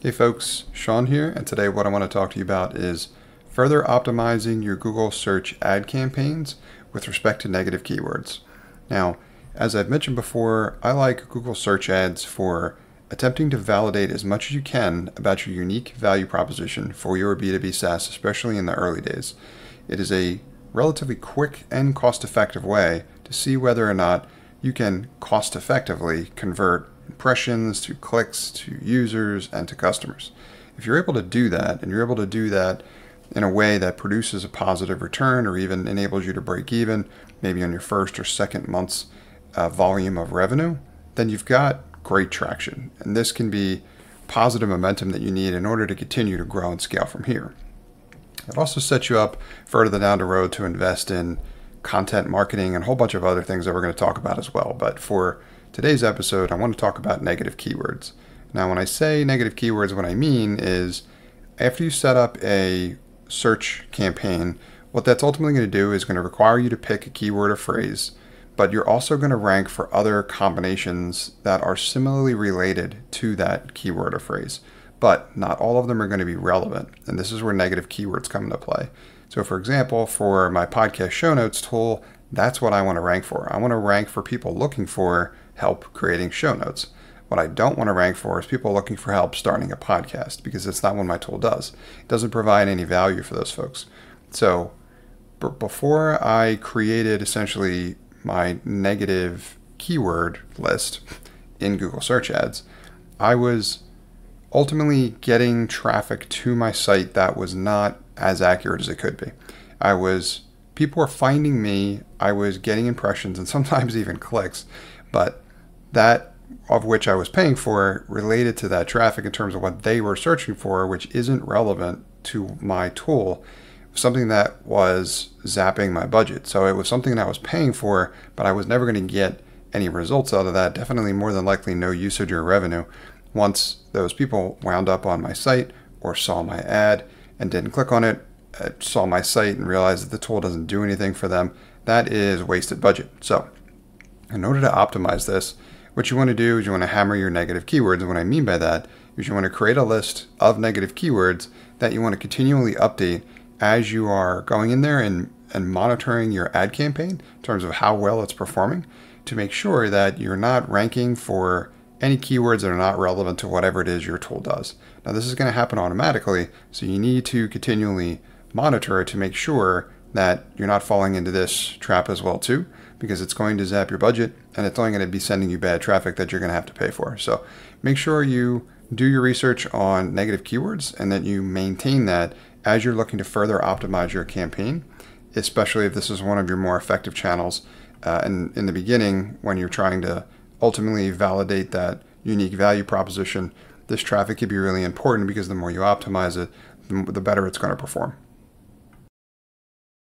Hey folks, Sean here, and today what I want to talk to you about is further optimizing your Google search ad campaigns with respect to negative keywords. Now, as I've mentioned before, I like Google search ads for attempting to validate as much as you can about your unique value proposition for your B2B SaaS, especially in the early days. It is a relatively quick and cost-effective way to see whether or not you can cost-effectively convert impressions to clicks to users and to customers. If you're able to do that, and you're able to do that in a way that produces a positive return or even enables you to break even, maybe on your first or second month's volume of revenue, then you've got great traction. And this can be positive momentum that you need in order to continue to grow and scale from here. It also sets you up further down the road to invest in content marketing and a whole bunch of other things that we're going to talk about as well. But for today's episode, I want to talk about negative keywords. Now, when I say negative keywords, what I mean is after you set up a search campaign, what that's ultimately going to do is going to require you to pick a keyword or phrase, but you're also going to rank for other combinations that are similarly related to that keyword or phrase. But not all of them are going to be relevant, and this is where negative keywords come into play. So for example, for my podcast show notes tool, that's what I want to rank for. I want to rank for people looking for help creating show notes. What I don't want to rank for is people looking for help starting a podcast, because it's not what my tool does. It doesn't provide any value for those folks. So before I created essentially my negative keyword list in Google search ads, I was ultimately getting traffic to my site that was not as accurate as it could be. People were finding me, I was getting impressions and sometimes even clicks, but that of which I was paying for related to that traffic in terms of what they were searching for, which isn't relevant to my tool, something that was zapping my budget. So it was something that I was paying for, but I was never going to get any results out of that, definitely more than likely no usage or revenue. Once those people wound up on my site or saw my ad and didn't click on it, saw my site and realized that the tool doesn't do anything for them, that is wasted budget. So in order to optimize this, what you want to do is you want to hammer your negative keywords. And what I mean by that is you want to create a list of negative keywords that you want to continually update as you are going in there and monitoring your ad campaign in terms of how well it's performing, to make sure that you're not ranking for any keywords that are not relevant to whatever it is your tool does. Now, this is going to happen automatically, so you need to continually monitor it to make sure that you're not falling into this trap as well too, because it's going to zap your budget and it's only going to be sending you bad traffic that you're going to have to pay for. So make sure you do your research on negative keywords and that you maintain that as you're looking to further optimize your campaign, especially if this is one of your more effective channels. And in the beginning, when you're trying to ultimately validate that unique value proposition, this traffic can be really important because the more you optimize it, the better it's going to perform.